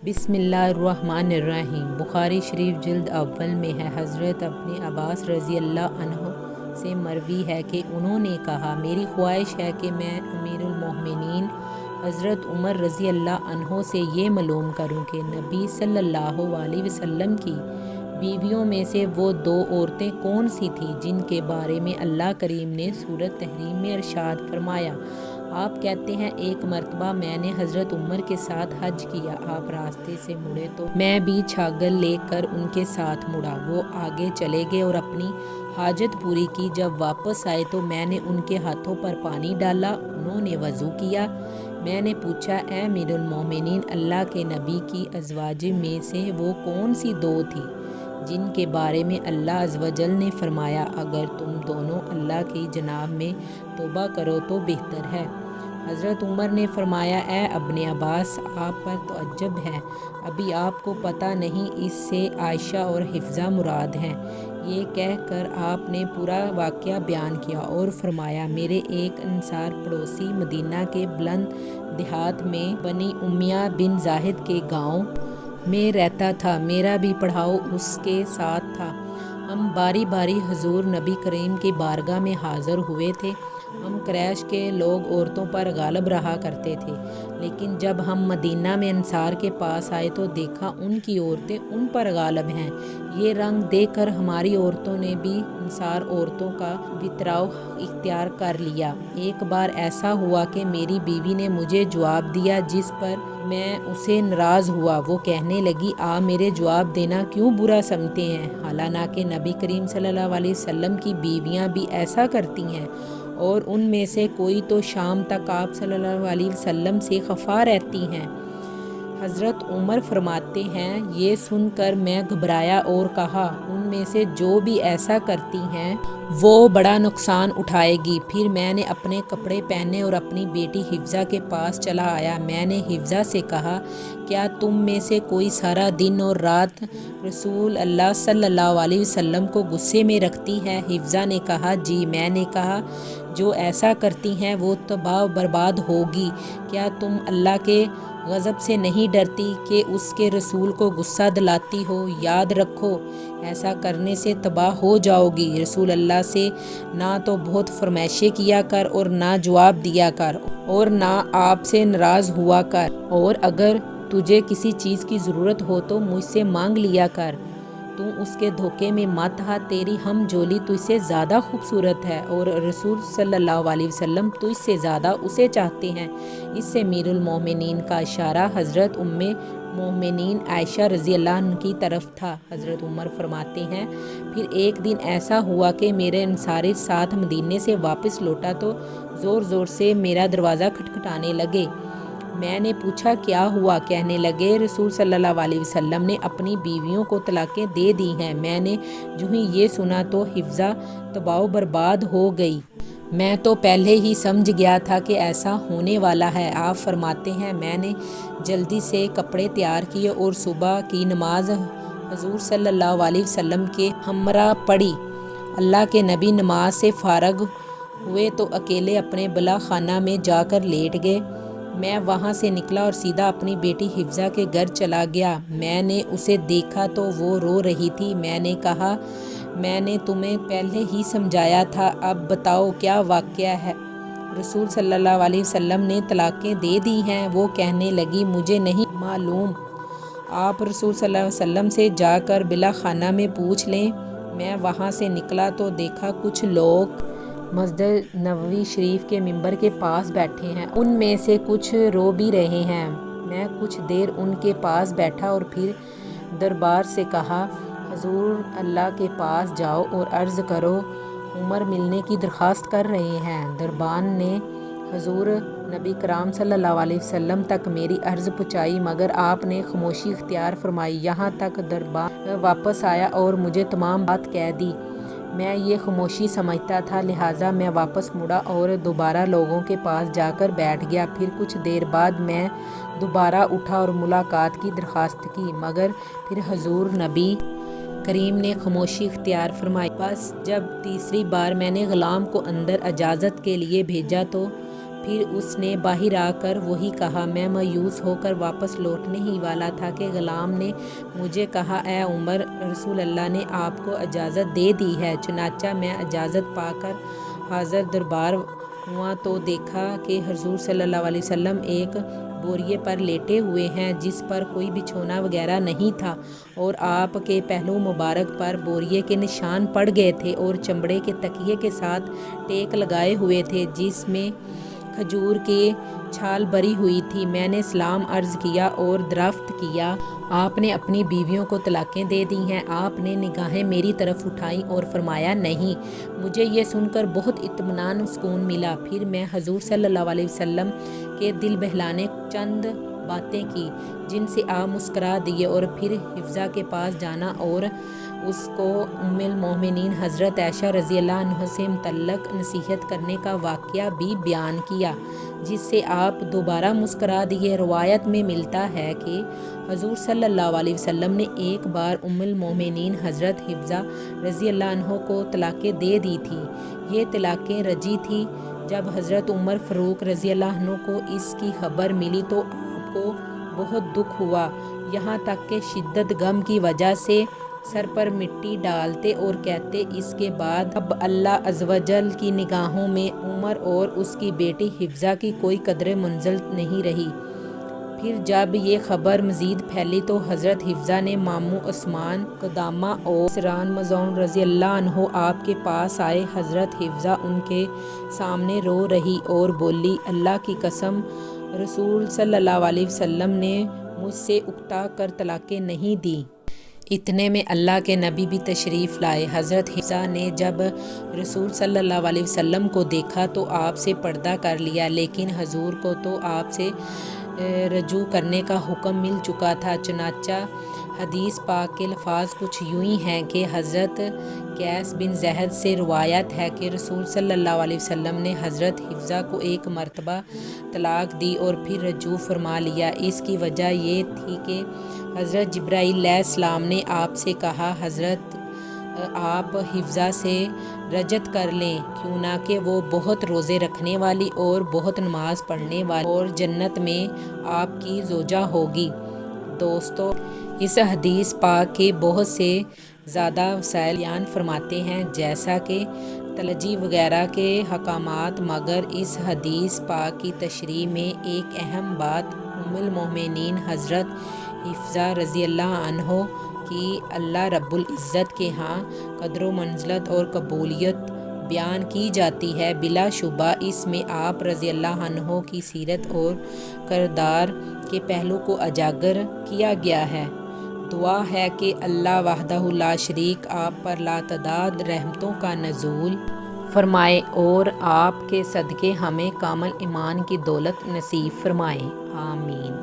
بسم اللہ الرحمن الرحیم۔ بخاری شریف جلد اول میں ہے، حضرت ابن عباس رضی اللہ عنہ سے مروی ہے کہ انہوں نے کہا، میری خواہش ہے کہ میں امیر المومنین حضرت عمر رضی اللہ عنہ سے یہ معلوم کروں کہ نبی صلی اللہ علیہ وسلم کی بیویوں میں سے وہ دو عورتیں کون سی تھیں جن کے بارے میں اللہ کریم نے سورۃ تحریم میں ارشاد فرمایا۔ آپ کہتے ہیں، ایک مرتبہ میں نے حضرت عمر کے ساتھ حج کیا، آپ راستے سے مڑے تو میں بھی چھاگل لے کر ان کے ساتھ مڑا۔ وہ آگے چلے گئے اور اپنی حاجت پوری کی۔ جب واپس آئے تو میں نے ان کے ہاتھوں پر پانی ڈالا، انہوں نے وضو کیا۔ میں نے پوچھا، اے امیر المومنین، اللہ کے نبی کی ازواج میں سے وہ کون سی دو تھی جن کے بارے میں اللہ عز و جل نے فرمایا، اگر تم دونوں اللہ کی جناب میں توبہ کرو تو بہتر ہے؟ حضرت عمر نے فرمایا، اے ابن عباس، آپ پر تعجب ہے، ابھی آپ کو پتہ نہیں، اس سے عائشہ اور حفصہ مراد ہیں۔ یہ کہہ کر آپ نے پورا واقعہ بیان کیا اور فرمایا، میرے ایک انصار پڑوسی مدینہ کے بلند دیہات میں بنی امیہ بن زاہد کے گاؤں میں رہتا تھا، میرا بھی پڑاؤ اس کے ساتھ تھا۔ ہم باری باری حضور نبی کریم کی بارگاہ میں حاضر ہوئے تھے۔ ہم قریش کے لوگ عورتوں پر غالب رہا کرتے تھے، لیکن جب ہم مدینہ میں انصار کے پاس آئے تو دیکھا ان کی عورتیں ان پر غالب ہیں۔ یہ رنگ دیکھ کر ہماری عورتوں نے بھی انصار عورتوں کا وطراؤ اختیار کر لیا۔ ایک بار ایسا ہوا کہ میری بیوی نے مجھے جواب دیا جس پر میں اسے ناراض ہوا۔ وہ کہنے لگی، آپ میرے جواب دینا کیوں برا سمجھتے ہیں؟ حالانکہ نبی کریم صلی اللہ علیہ وسلم کی بیویاں بھی ایسا کرتی ہیں، اور ان میں سے کوئی تو شام تک آپ صلی اللہ علیہ وسلم سے خفا رہتی ہیں۔ حضرت عمر فرماتے ہیں، یہ سن کر میں گھبرایا اور کہا، ان میں سے جو بھی ایسا کرتی ہیں وہ بڑا نقصان اٹھائے گی۔ پھر میں نے اپنے کپڑے پہنے اور اپنی بیٹی حفصہ کے پاس چلا آیا۔ میں نے حفصہ سے کہا، کیا تم میں سے کوئی سارا دن اور رات رسول اللہ صلی اللہ علیہ وسلم کو غصے میں رکھتی ہے؟ حفصہ نے کہا، جی۔ میں نے کہا، جو ایسا کرتی ہیں وہ تباہ و برباد ہوگی۔ کیا تم اللہ کے غضب سے نہیں ڈرتی کہ اس کے رسول کو غصہ دلاتی ہو؟ یاد رکھو، ایسا کرنے سے تباہ ہو جاؤ گی۔ رسول اللہ سے نہ تو بہت فرمائشیں کیا کر اور نہ جواب دیا کر، اور نہ آپ سے ناراض ہوا کر، اور اگر تجھے کسی چیز کی ضرورت ہو تو مجھ سے مانگ لیا کر۔ تو اس کے دھوکے میں مت آ، تیری ہم جولی تجھ سے زیادہ خوبصورت ہے، اور رسول صلی اللہ علیہ وسلم تجھ سے زیادہ اسے چاہتے ہیں۔ اس سے امیر المومنین کا اشارہ حضرت ام مومنین عائشہ رضی اللہ عنہ کی طرف تھا۔ حضرت عمر فرماتے ہیں، پھر ایک دن ایسا ہوا کہ میرے انصاری ساتھ مدینے سے واپس لوٹا تو زور زور سے میرا دروازہ کھٹکھٹانے لگے۔ میں نے پوچھا، کیا ہوا؟ کہنے لگے، رسول صلی اللہ علیہ وسلم نے اپنی بیویوں کو طلاقیں دے دی ہیں۔ میں نے جو ہی یہ سنا تو حفصہ تباہ و برباد ہو گئی۔ میں تو پہلے ہی سمجھ گیا تھا کہ ایسا ہونے والا ہے۔ آپ فرماتے ہیں، میں نے جلدی سے کپڑے تیار کیے اور صبح کی نماز حضور صلی اللہ علیہ وسلم کے ہمراہ پڑھی۔ اللہ کے نبی نماز سے فارغ ہوئے تو اکیلے اپنے بلا خانہ میں جا کر لیٹ گئے۔ میں وہاں سے نکلا اور سیدھا اپنی بیٹی حفصہ کے گھر چلا گیا۔ میں نے اسے دیکھا تو وہ رو رہی تھی۔ میں نے کہا، میں نے تمہیں پہلے ہی سمجھایا تھا، اب بتاؤ کیا واقعہ ہے؟ رسول صلی اللہ علیہ وسلم نے طلاقیں دے دی ہیں؟ وہ کہنے لگی، مجھے نہیں معلوم، آپ رسول صلی اللہ علیہ وسلم سے جا کر بلا خانہ میں پوچھ لیں۔ میں وہاں سے نکلا تو دیکھا کچھ لوگ مسجد نبوی شریف کے ممبر کے پاس بیٹھے ہیں، ان میں سے کچھ رو بھی رہے ہیں۔ میں کچھ دیر ان کے پاس بیٹھا اور پھر دربار سے کہا، حضور اللہ کے پاس جاؤ اور عرض کرو، عمر ملنے کی درخواست کر رہے ہیں۔ دربان نے حضور نبی کرام صلی اللہ علیہ وسلم تک میری عرض پہنچائی، مگر آپ نے خاموشی اختیار فرمائی۔ یہاں تک دربان واپس آیا اور مجھے تمام بات کہہ دی۔ میں یہ خاموشی سمجھتا تھا، لہٰذا میں واپس مڑا اور دوبارہ لوگوں کے پاس جا کر بیٹھ گیا۔ پھر کچھ دیر بعد میں دوبارہ اٹھا اور ملاقات کی درخواست کی، مگر پھر حضور نبی کریم نے خاموشی اختیار فرمائی۔ بس جب تیسری بار میں نے غلام کو اندر اجازت کے لیے بھیجا تو پھر اس نے باہر آ کر وہی کہا۔ میں مایوس ہو کر واپس لوٹنے ہی والا تھا کہ غلام نے مجھے کہا، اے عمر، رسول اللہ نے آپ کو اجازت دے دی ہے۔ چنانچہ میں اجازت پا کر حاضر دربار ہوا تو دیکھا کہ حضور صلی اللہ علیہ وسلم ایک بوریے پر لیٹے ہوئے ہیں جس پر کوئی بچھونا وغیرہ نہیں تھا، اور آپ کے پہلو مبارک پر بوریے کے نشان پڑ گئے تھے اور چمڑے کے تکیے کے ساتھ ٹیک لگائے ہوئے تھے جس میں کھجور کی چھال بری ہوئی تھی۔ میں نے سلام عرض کیا اور دریافت کیا، آپ نے اپنی بیویوں کو طلاقیں دے دی ہیں؟ آپ نے نگاہیں میری طرف اٹھائیں اور فرمایا، نہیں۔ مجھے یہ سن کر بہت اطمینان و سکون ملا۔ پھر میں حضور صلی اللہ علیہ وسلم کے دل بہلانے چند باتیں کی جن سے آپ مسکرا دیے، اور پھر حفصہ کے پاس جانا اور اس کو ام المومنین حضرت عائشہ رضی اللہ عنہا سے متعلق نصیحت کرنے کا واقعہ بھی بیان کیا، جس سے آپ دوبارہ مسکرا دیے۔ روایت میں ملتا ہے کہ حضور صلی اللہ علیہ وسلم نے ایک بار ام المومنین حضرت حفصہ رضی اللہ عنہا کو طلاقیں دے دی تھیں۔ یہ طلاقیں رجعی تھیں۔ جب حضرت عمر فاروق رضی اللہ عنہ کو اس کی خبر ملی تو آپ کو بہت دکھ ہوا، یہاں تک کہ شدت غم کی وجہ سے سر پر مٹی ڈالتے اور کہتے، اس کے بعد اب اللہ عز و جل کی نگاہوں میں عمر اور اس کی بیٹی حفصہ کی کوئی قدر منزل نہیں رہی۔ پھر جب یہ خبر مزید پھیلی تو حضرت حفصہ نے ماموں عثمان قدامہ اور سران مظعون رضی اللہ عنہ آپ کے پاس آئے۔ حضرت حفصہ ان کے سامنے رو رہی اور بولی، اللہ کی قسم، رسول صلی اللہ علیہ وسلم نے مجھ سے اکتا کر طلاقیں نہیں دیں۔ اتنے میں اللہ کے نبی بھی تشریف لائے۔ حضرت حفصہ نے جب رسول صلی اللہ علیہ وسلم کو دیکھا تو آپ سے پردہ کر لیا، لیکن حضور کو تو آپ سے رجوع کرنے کا حکم مل چکا تھا۔ چنانچہ حدیث پاک کے الفاظ کچھ یوں ہی ہیں کہ حضرت قیس بن زید سے روایت ہے کہ رسول صلی اللہ علیہ وسلم نے حضرت حفصہ کو ایک مرتبہ طلاق دی اور پھر رجوع فرما لیا۔ اس کی وجہ یہ تھی کہ حضرت جبرائیل علیہ السلام نے آپ سے کہا، حضرت آپ حفصہ سے رجعت کر لیں، کیوں نہ کہ وہ بہت روزے رکھنے والی اور بہت نماز پڑھنے والی اور جنت میں آپ کی زوجہ ہوگی۔ دوستو، اس حدیث پاک کے بہت سے زیادہ وسائل بیان فرماتے ہیں جیسا کہ تلجی وغیرہ کے حکامات، مگر اس حدیث پاک کی تشریح میں ایک اہم بات ام المومنین حضرت حفصہ رضی اللہ عنہا کی اللہ رب العزت کے ہاں قدر و منزلت اور قبولیت بیان کی جاتی ہے۔ بلا شبہ اس میں آپ رضی اللہ عنہ کی سیرت اور کردار کے پہلو کو اجاگر کیا گیا ہے۔ دعا ہے کہ اللہ وحدہ لا شریک آپ پر لاتعداد رحمتوں کا نزول فرمائے اور آپ کے صدقے ہمیں کامل ایمان کی دولت نصیب فرمائے، آمین۔